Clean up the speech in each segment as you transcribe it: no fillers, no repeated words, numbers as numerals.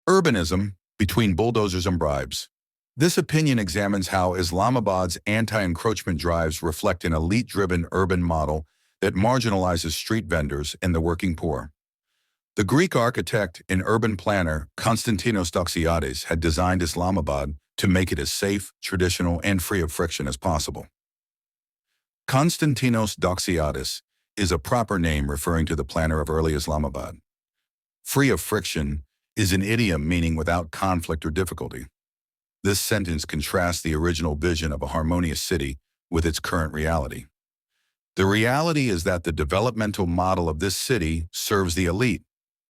Urbanism, between bulldozers and bribes. This opinion examines how Islamabad's anti-encroachment drives reflect an elite-driven urban model that marginalizes street vendors and the working poor. The Greek architect and urban planner Konstantinos Doxiadis had designed Islamabad to make it as safe, traditional, and free of friction as possible. Konstantinos Doxiadis is a proper name referring to the planner of early Islamabad. Free of friction is an idiom meaning without conflict or difficulty. This sentence contrasts the original vision of a harmonious city with its current reality. The reality is that the developmental model of this city serves the elite,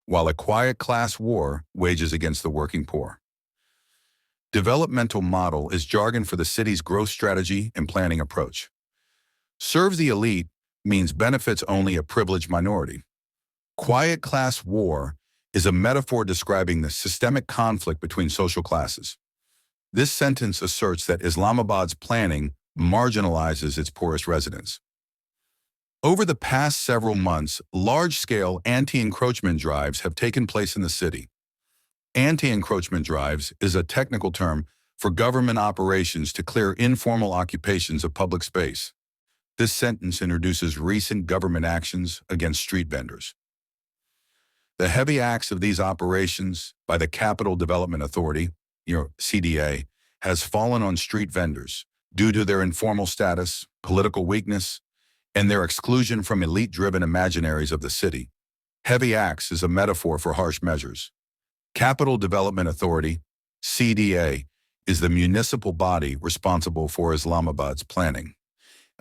while a quiet class war wages against the working poor. Developmental model is jargon for the city's growth strategy and planning approach. Serves the elite means benefits only a privileged minority. Quiet class war is a metaphor describing the systemic conflict between social classes. This sentence asserts that Islamabad's planning marginalizes its poorest residents. Over the past several months, large-scale anti-encroachment drives have taken place in the city. Anti-encroachment drives is a technical term for government operations to clear informal occupations of public space. This sentence introduces recent government actions against street vendors. The heavy acts of these operations by the Capital Development Authority, CDA, has fallen on street vendors due to their informal status, political weakness, and their exclusion from elite-driven imaginaries of the city. Heavy acts is a metaphor for harsh measures. Capital Development Authority, CDA, is the municipal body responsible for Islamabad's planning.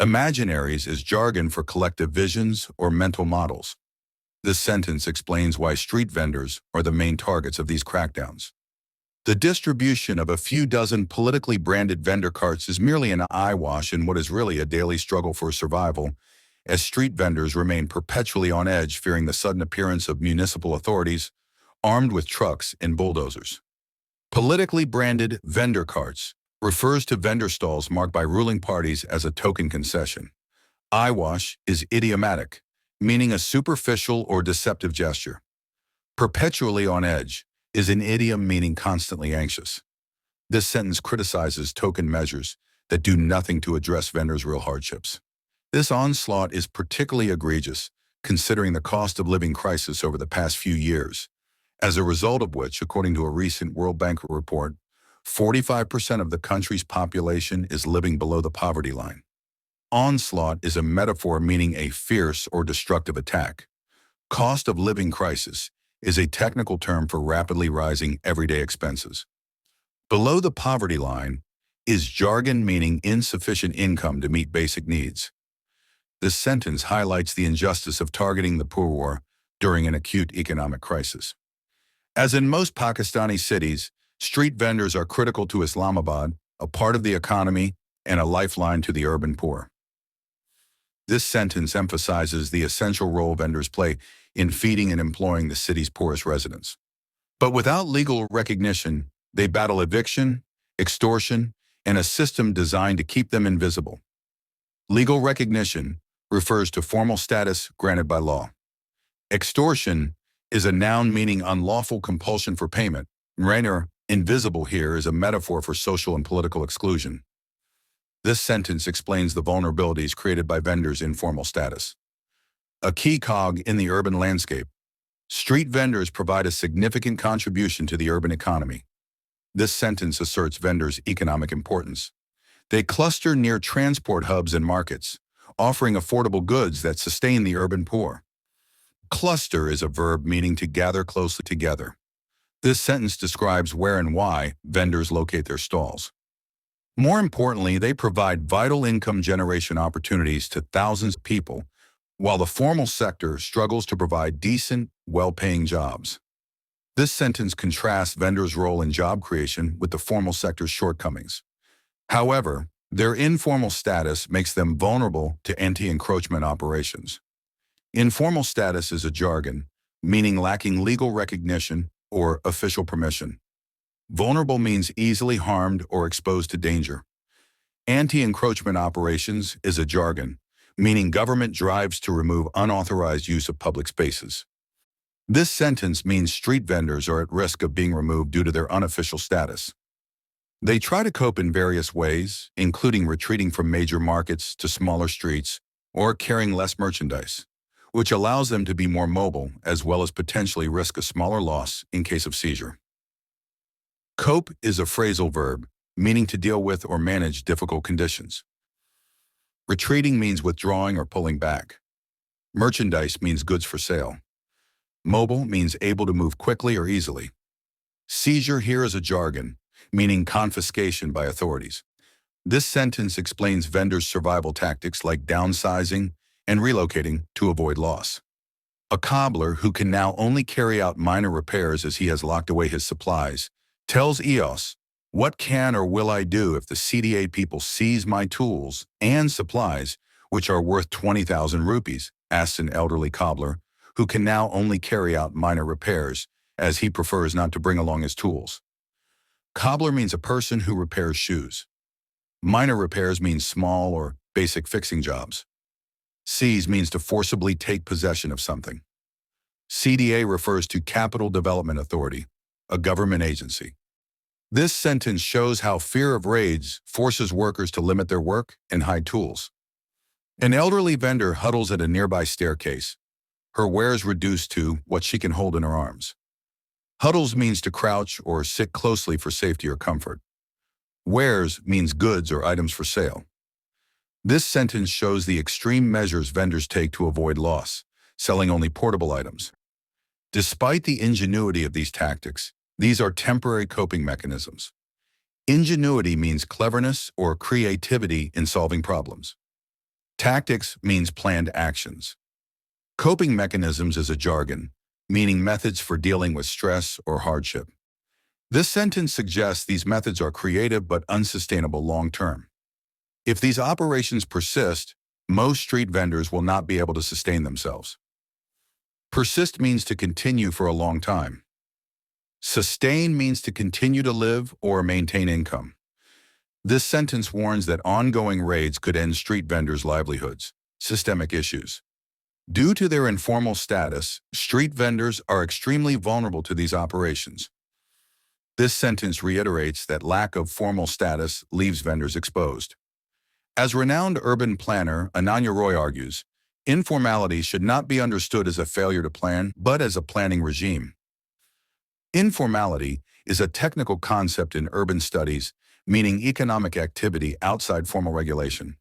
Imaginaries is jargon for collective visions or mental models. This sentence explains why street vendors are the main targets of these crackdowns. The distribution of a few dozen politically branded vendor carts is merely an eyewash in what is really a daily struggle for survival, as street vendors remain perpetually on edge, fearing the sudden appearance of municipal authorities armed with trucks and bulldozers. Politically branded vendor carts refers to vendor stalls marked by ruling parties as a token concession. Eyewash is idiomatic, meaning a superficial or deceptive gesture. Perpetually on edge is an idiom meaning constantly anxious. This sentence criticizes token measures that do nothing to address vendors' real hardships. This onslaught is particularly egregious, considering the cost of living crisis over the past few years, as a result of which, according to a recent World Bank report, 45% of the country's population is living below the poverty line. Onslaught is a metaphor meaning a fierce or destructive attack. Cost of living crisis is a technical term for rapidly rising everyday expenses. Below the poverty line is jargon meaning insufficient income to meet basic needs. This sentence highlights the injustice of targeting the poor during an acute economic crisis. As in most Pakistani cities, street vendors are critical to Islamabad, a part of the economy, and a lifeline to the urban poor. This sentence emphasizes the essential role vendors play in feeding and employing the city's poorest residents. But without legal recognition, they battle eviction, extortion, and a system designed to keep them invisible. Legal recognition refers to formal status granted by law. Extortion is a noun meaning unlawful compulsion for payment. Rainer, invisible here, is a metaphor for social and political exclusion. This sentence explains the vulnerabilities created by vendors' informal status. A key cog in the urban landscape, street vendors provide a significant contribution to the urban economy. This sentence asserts vendors' economic importance. They cluster near transport hubs and markets, offering affordable goods that sustain the urban poor. Cluster is a verb meaning to gather closely together. This sentence describes where and why vendors locate their stalls. More importantly, they provide vital income generation opportunities to thousands of people, while the formal sector struggles to provide decent, well-paying jobs. This sentence contrasts vendors' role in job creation with the formal sector's shortcomings. However, their informal status makes them vulnerable to anti-encroachment operations. Informal status is a jargon, meaning lacking legal recognition or official permission. Vulnerable means easily harmed or exposed to danger. Anti-encroachment operations is a jargon, meaning government drives to remove unauthorized use of public spaces. This sentence means street vendors are at risk of being removed due to their unofficial status. They try to cope in various ways, including retreating from major markets to smaller streets or carrying less merchandise, which allows them to be more mobile as well as potentially risk a smaller loss in case of seizure. Cope is a phrasal verb, meaning to deal with or manage difficult conditions. Retreating means withdrawing or pulling back. Merchandise means goods for sale. Mobile means able to move quickly or easily. Seizure here is a jargon, meaning confiscation by authorities. This sentence explains vendors' survival tactics like downsizing and relocating to avoid loss. A cobbler who can now only carry out minor repairs as he has locked away his supplies tells EOS, "What can or will I do if the CDA people seize my tools and supplies, which are worth 20,000 rupees?" asks an elderly cobbler who can now only carry out minor repairs as he prefers not to bring along his tools. Cobbler means a person who repairs shoes. Minor repairs means small or basic fixing jobs. Seize means to forcibly take possession of something. CDA refers to Capital Development Authority, a government agency. This sentence shows how fear of raids forces workers to limit their work and hide tools. An elderly vendor huddles at a nearby staircase, her wares reduced to what she can hold in her arms. Huddles means to crouch or sit closely for safety or comfort. Wares means goods or items for sale. This sentence shows the extreme measures vendors take to avoid loss, selling only portable items. Despite the ingenuity of these tactics, these are temporary coping mechanisms. Ingenuity means cleverness or creativity in solving problems. Tactics means planned actions. Coping mechanisms is a jargon, meaning methods for dealing with stress or hardship. This sentence suggests these methods are creative but unsustainable long-term. If these operations persist, most street vendors will not be able to sustain themselves. Persist means to continue for a long time. Sustain means to continue to live or maintain income. This sentence warns that ongoing raids could end street vendors' livelihoods. Systemic issues. Due to their informal status, street vendors are extremely vulnerable to these operations. This sentence reiterates that lack of formal status leaves vendors exposed. As renowned urban planner Ananya Roy argues, informality should not be understood as a failure to plan, but as a planning regime. Informality is a technical concept in urban studies, meaning economic activity outside formal regulation.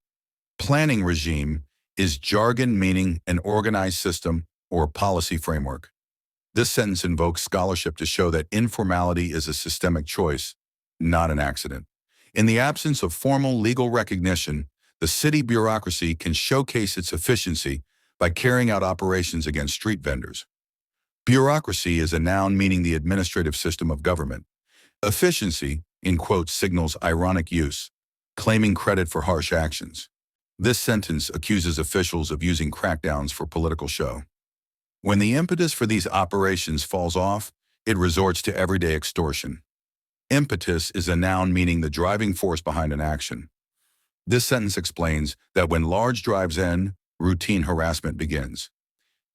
Planning regime is jargon meaning an organized system or policy framework. This sentence invokes scholarship to show that informality is a systemic choice, not an accident. In the absence of formal legal recognition, the city bureaucracy can showcase its efficiency by carrying out operations against street vendors. Bureaucracy is a noun meaning the administrative system of government. Efficiency, in quotes, signals ironic use, claiming credit for harsh actions. This sentence accuses officials of using crackdowns for political show. When the impetus for these operations falls off, it resorts to everyday extortion. Impetus is a noun meaning the driving force behind an action. This sentence explains that when large drives end, routine harassment begins.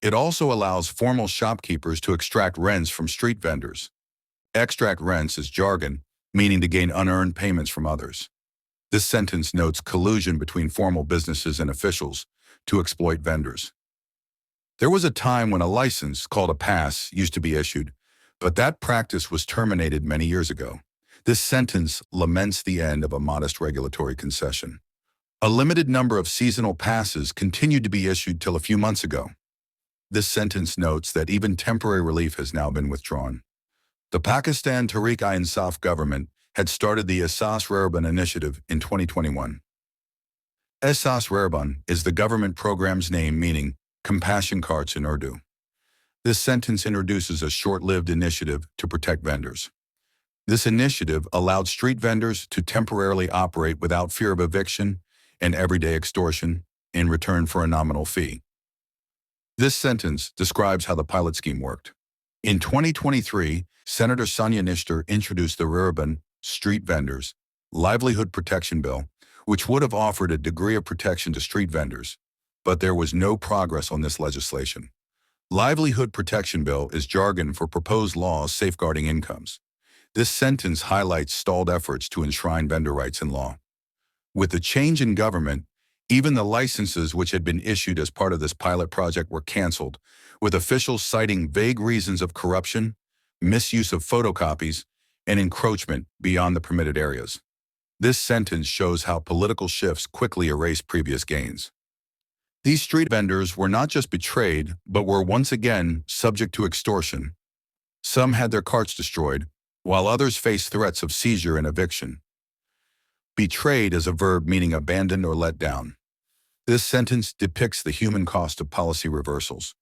It also allows formal shopkeepers to extract rents from street vendors. Extract rents is jargon, meaning to gain unearned payments from others. This sentence notes collusion between formal businesses and officials to exploit vendors. There was a time when a license, called a pass, used to be issued, but that practice was terminated many years ago. This sentence laments the end of a modest regulatory concession. A limited number of seasonal passes continued to be issued till a few months ago. This sentence notes that even temporary relief has now been withdrawn. The Pakistan Tehreek-i-Insaf government had started the Ehsaas Rehban initiative in 2021. Ehsaas Rehban is the government program's name meaning compassion carts in Urdu. This sentence introduces a short-lived initiative to protect vendors. This initiative allowed street vendors to temporarily operate without fear of eviction and everyday extortion in return for a nominal fee. This sentence describes how the pilot scheme worked. In 2023, Senator Sonia Nishtar introduced the Rehban Street Vendors Livelihood Protection Bill, which would have offered a degree of protection to street vendors, but there was no progress on this legislation. Livelihood Protection Bill is jargon for proposed laws safeguarding incomes. This sentence highlights stalled efforts to enshrine vendor rights in law. With the change in government, even the licenses which had been issued as part of this pilot project were canceled, with officials citing vague reasons of corruption, misuse of photocopies, and encroachment beyond the permitted areas. This sentence shows how political shifts quickly erase previous gains. These street vendors were not just betrayed, but were once again subject to extortion. Some had their carts destroyed, while others faced threats of seizure and eviction. Betrayed is a verb meaning abandoned or let down. This sentence depicts the human cost of policy reversals.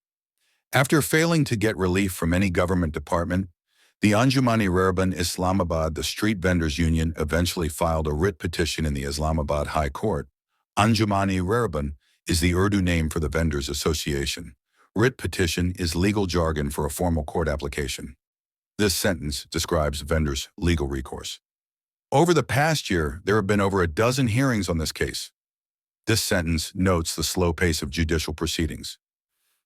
After failing to get relief from any government department, the Anjuman-e Islamabad, the Street Vendors Union, eventually filed a writ petition in the Islamabad High Court. Anjuman-e is the Urdu name for the Vendors Association. Writ petition is legal jargon for a formal court application. This sentence describes vendors' legal recourse. Over the past year, there have been over a dozen hearings on this case. This sentence notes the slow pace of judicial proceedings.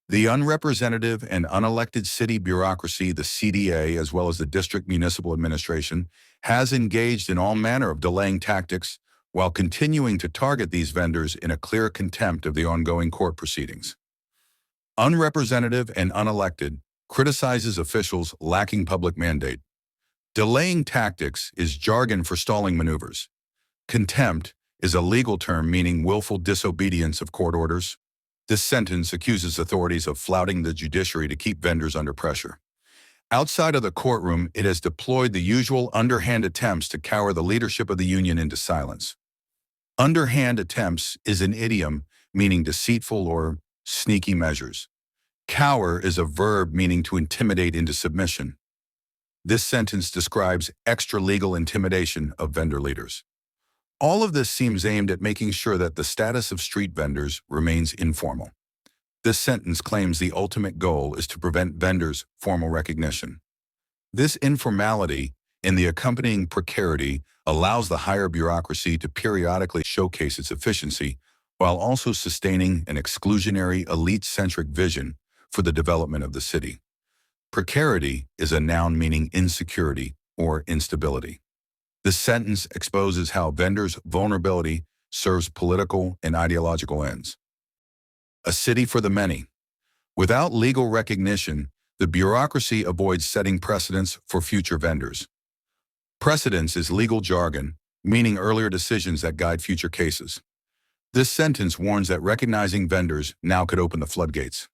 The unrepresentative and unelected city bureaucracy, the CDA, as well as the district municipal administration, has engaged in all manner of delaying tactics while continuing to target these vendors in a clear contempt of the ongoing court proceedings. Unrepresentative and unelected criticizes officials lacking public mandate. Delaying tactics is jargon for stalling maneuvers. Contempt is a legal term meaning willful disobedience of court orders. This sentence accuses authorities of flouting the judiciary to keep vendors under pressure. Outside of the courtroom, it has deployed the usual underhand attempts to cower the leadership of the union into silence. Underhand attempts is an idiom meaning deceitful or sneaky measures. Cower is a verb meaning to intimidate into submission. This sentence describes extra-legal intimidation of vendor leaders. All of this seems aimed at making sure that the status of street vendors remains informal. This sentence claims the ultimate goal is to prevent vendors' formal recognition. This informality and the accompanying precarity allows the higher bureaucracy to periodically showcase its efficiency while also sustaining an exclusionary, elite-centric vision for the development of the city. Precarity is a noun meaning insecurity or instability. This sentence exposes how vendors' vulnerability serves political and ideological ends. A city for the many. Without legal recognition, the bureaucracy avoids setting precedents for future vendors. Precedence is legal jargon, meaning earlier decisions that guide future cases. This sentence warns that recognizing vendors now could open the floodgates.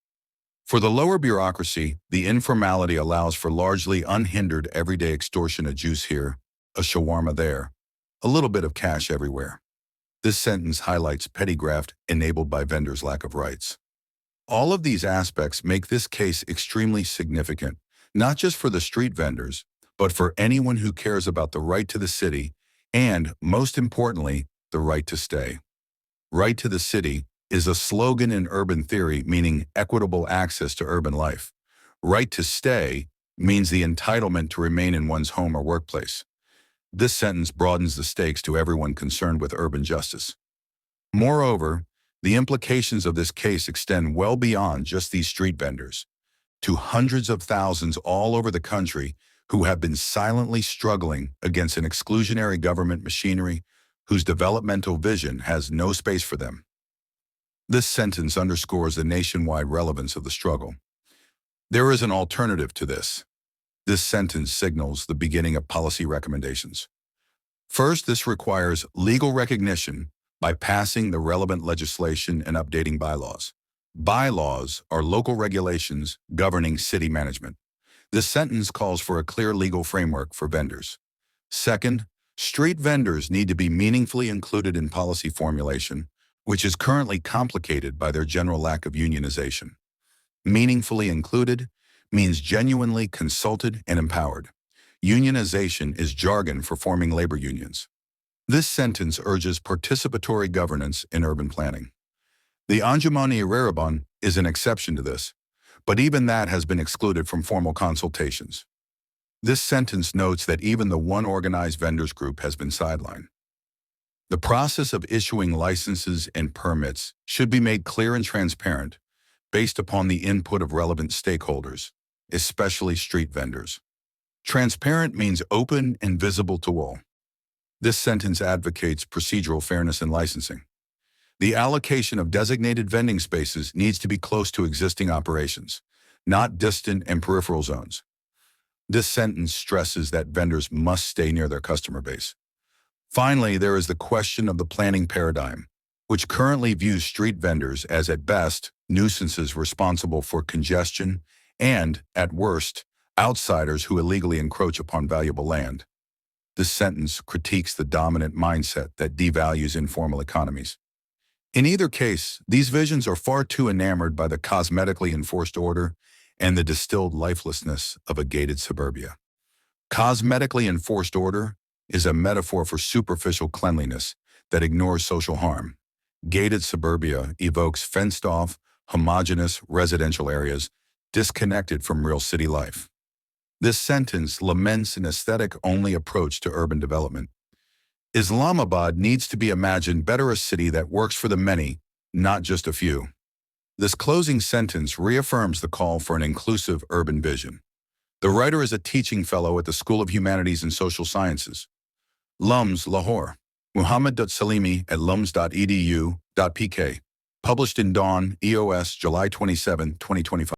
For the lower bureaucracy, the informality allows for largely unhindered everyday extortion, a juice here, a shawarma there, a little bit of cash everywhere. This sentence highlights petty graft enabled by vendors' lack of rights. All of these aspects make this case extremely significant, not just for the street vendors, but for anyone who cares about the right to the city and, most importantly, the right to stay. Right to the city is a slogan in urban theory meaning equitable access to urban life. Right to stay means the entitlement to remain in one's home or workplace. This sentence broadens the stakes to everyone concerned with urban justice. Moreover, the implications of this case extend well beyond just these street vendors, to hundreds of thousands all over the country who have been silently struggling against an exclusionary government machinery whose developmental vision has no space for them. This sentence underscores the nationwide relevance of the struggle. There is an alternative to this. This sentence signals the beginning of policy recommendations. First, this requires legal recognition by passing the relevant legislation and updating bylaws. Bylaws are local regulations governing city management. This sentence calls for a clear legal framework for vendors. Second, street vendors need to be meaningfully included in policy formulation, which is currently complicated by their general lack of unionization. Meaningfully included means genuinely consulted and empowered. Unionization is jargon for forming labor unions. This sentence urges participatory governance in urban planning. The Anjuman-e is an exception to this, but even that has been excluded from formal consultations. This sentence notes that even the one organized vendors group has been sidelined. The process of issuing licenses and permits should be made clear and transparent, based upon the input of relevant stakeholders, especially street vendors. Transparent means open and visible to all. This sentence advocates procedural fairness in licensing. The allocation of designated vending spaces needs to be close to existing operations, not distant and peripheral zones. This sentence stresses that vendors must stay near their customer base. Finally, there is the question of the planning paradigm, which currently views street vendors as, at best, nuisances responsible for congestion and, at worst, outsiders who illegally encroach upon valuable land. This sentence critiques the dominant mindset that devalues informal economies. In either case, these visions are far too enamored by the cosmetically enforced order and the distilled lifelessness of a gated suburbia. Cosmetically enforced order is a metaphor for superficial cleanliness that ignores social harm. Gated suburbia evokes fenced-off, homogeneous residential areas disconnected from real city life. This sentence laments an aesthetic-only approach to urban development. Islamabad needs to be imagined better a city that works for the many, not just a few. This closing sentence reaffirms the call for an inclusive urban vision. The writer is a teaching fellow at the School of Humanities and Social Sciences. LUMS, Lahore. Muhammad Saleemi at lums.edu.pk. Published in Dawn, EOS, July 27, 2025.